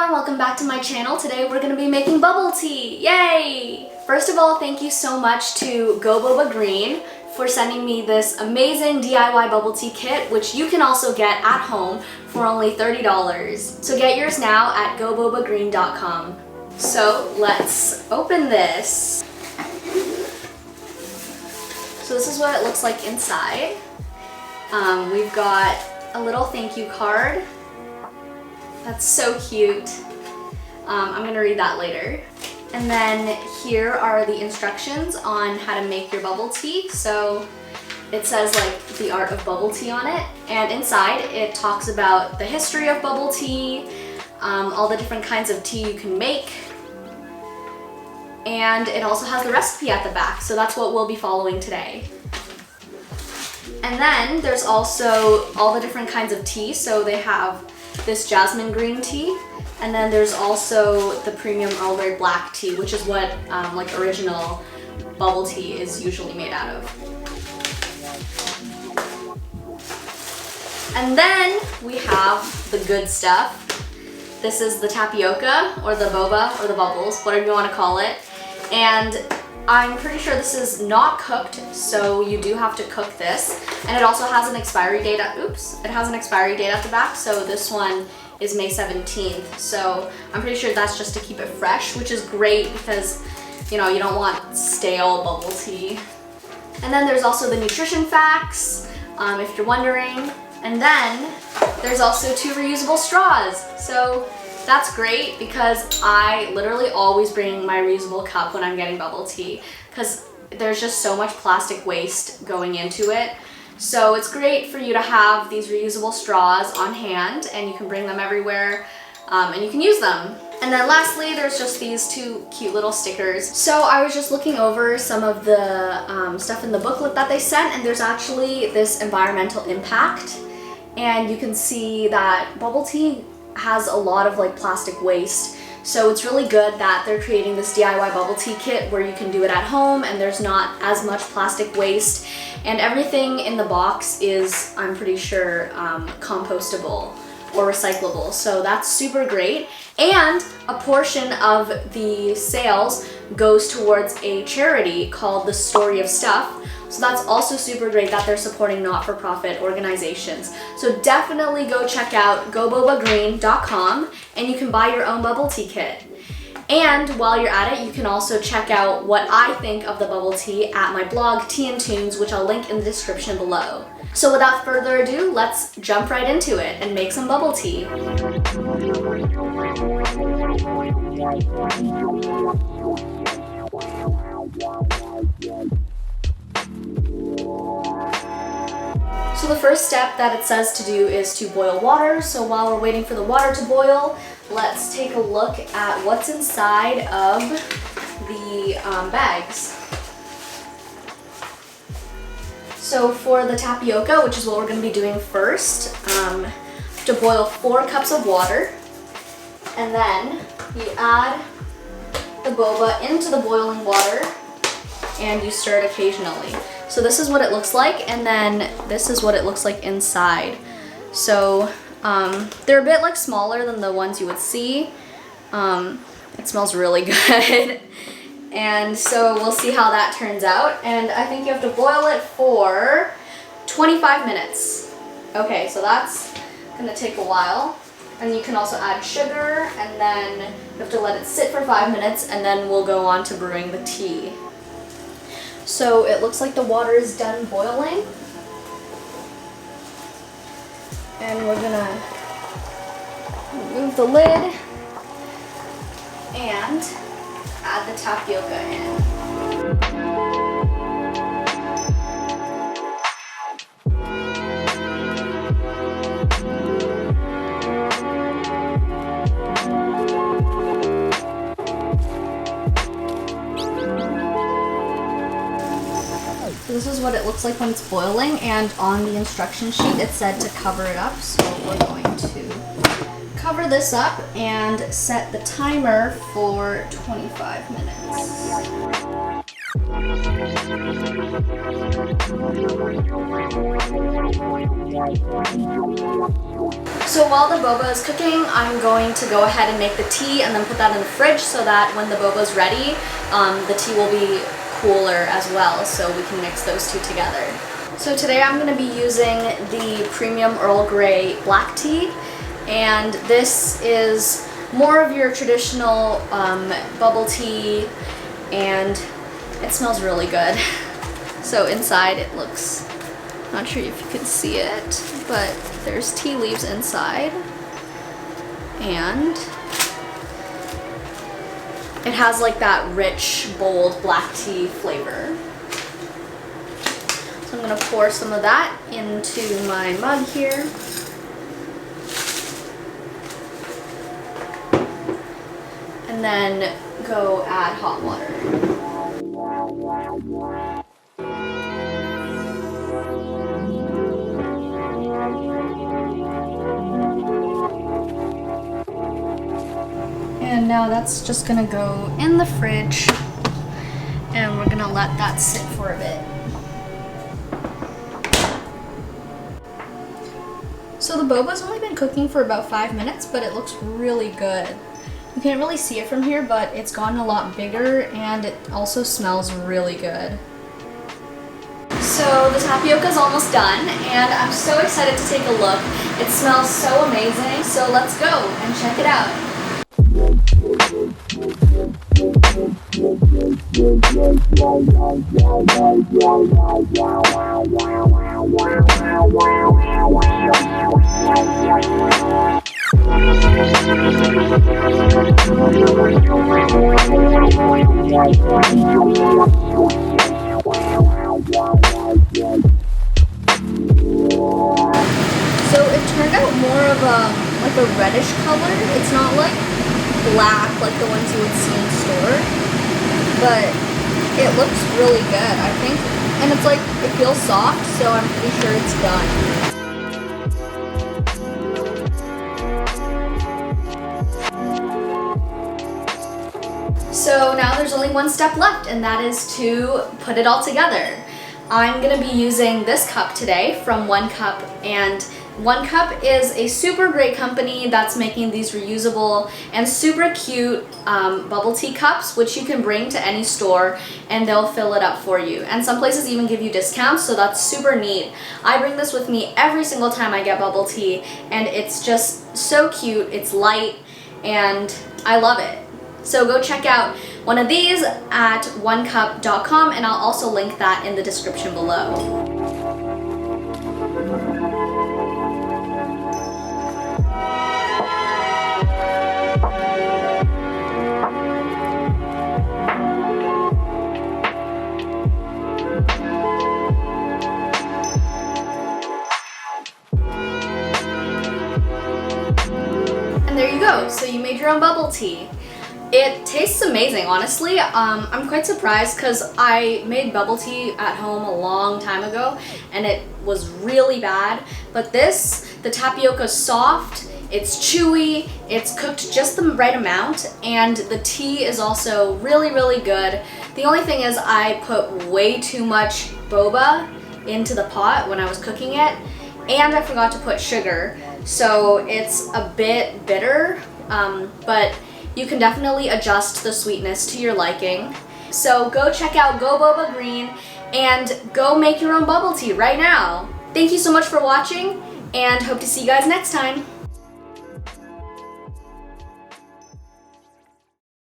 everyone, welcome back to my channel. Today we're going to be making bubble tea. Yay! First of all, thank you so much to Boba Green for sending me this amazing DIY bubble tea kit, which you can also get at home for only $30. So get yours now at gobobagreen.com. So let's open this. So this is what it looks like inside. We've got a little thank you card. That's so cute. I'm gonna read that later. And then here are the instructions on how to make your bubble tea. So it says like the art of bubble tea on it. And inside it talks about the history of bubble tea, all the different kinds of tea you can make. And it also has the recipe at the back. So that's what we'll be following today. And then there's also all the different kinds of tea. So they have this jasmine green tea, and then there's also the premium Earl Grey black tea, which is what like original bubble tea is usually made out of. And then we have the good stuff. This is the tapioca, or the boba, or the bubbles, whatever you want to call it. And I'm pretty sure this is not cooked, so you do have to cook this. And it also has an expiry date at, it has an expiry date at the back, so this one is May 17th. So I'm pretty sure that's just to keep it fresh, which is great because, you know, you don't want stale bubble tea. And then there's also the nutrition facts, if you're wondering. And then there's also 2 reusable straws. So that's great because I literally always bring my reusable cup when I'm getting bubble tea because there's just so much plastic waste going into it. So it's great for you to have these reusable straws on hand, and you can bring them everywhere and you can use them. And then lastly, there's just these 2 cute little stickers. So I was just looking over some of the stuff in the booklet that they sent, and there's actually this environmental impact. And you can see that bubble tea has a lot of like plastic waste. So it's really good that they're creating this DIY bubble tea kit where you can do it at home and there's not as much plastic waste. And everything in the box is, I'm pretty sure, compostable or recyclable. So that's super great. And a portion of the sales goes towards a charity called the Story of Stuff. So that's also super great that they're supporting not-for-profit organizations. So definitely go check out gobobagreen.com and you can buy your own bubble tea kit. And while you're at it, you can also check out what I think of the bubble tea at my blog, Tea and Tunes, which I'll link in the description below. So without further ado, let's jump right into it and make some bubble tea. So the first step that it says to do is to boil water. So while we're waiting for the water to boil, let's take a look at what's inside of the bags. So for the tapioca, which is what we're going to be doing first, to boil 4 cups of water, and then you add the boba into the boiling water and you stir it occasionally. So this is what it looks like, and then this is what it looks like inside. So they're a bit like smaller than the ones you would see. It smells really good. And so we'll see how that turns out. And I think you have to boil it for 25 minutes. Okay, so that's gonna take a while. And you can also add sugar, and then you have to let it sit for 5 minutes, and then we'll go on to brewing the tea. So it looks like the water is done boiling. And we're gonna remove the lid and add the tapioca in. So this is what it looks like when it's boiling, and on the instruction sheet it said to cover it up, so we're going to cover this up and set the timer for 25 minutes. So while the boba is cooking, I'm going to go ahead and make the tea and then put that in the fridge so that when the boba is ready, the tea will be cooler as well, so we can mix those two together. So today I'm going to be using the Premium Earl Grey black tea, and this is more of your traditional bubble tea, and it smells really good. So inside it looks, not sure if you can see it, but there's tea leaves inside, and it has like that rich, bold black tea flavor. So I'm gonna pour some of that into my mug here. And then go add hot water. And now that's just gonna go in the fridge, and we're gonna let that sit for a bit. So the boba's only been cooking for about 5 minutes, but it looks really good. You can't really see it from here, but it's gotten a lot bigger, and it also smells really good. So the tapioca is almost done, and I'm so excited to take a look. It smells so amazing, so let's go and check it out. So it turned out more of like a reddish color. It's not like black like the ones you would see in store, but it looks really good, I think. And it's like, it feels soft, so I'm pretty sure it's done. So now there's only one step left, and that is to put it all together. I'm gonna be using this cup today from One Cup, and One Cup is a super great company that's making these reusable and super cute bubble tea cups, which you can bring to any store and they'll fill it up for you. And some places even give you discounts, so that's super neat. I bring this with me every single time I get bubble tea, and it's just so cute, it's light, and I love it. So go check out one of these at onecup.com, and I'll also link that in the description below. And there you go, so you made your own bubble tea. It tastes amazing, honestly. I'm quite surprised because I made bubble tea at home a long time ago and it was really bad. But this, the tapioca is soft, it's chewy, it's cooked just the right amount, and the tea is also really, really good. The only thing is I put way too much boba into the pot when I was cooking it, and I forgot to put sugar. So it's a bit bitter, but you can definitely adjust the sweetness to your liking. So go check out Boba Green and go make your own bubble tea right now. Thank you so much for watching, and hope to see you guys next time.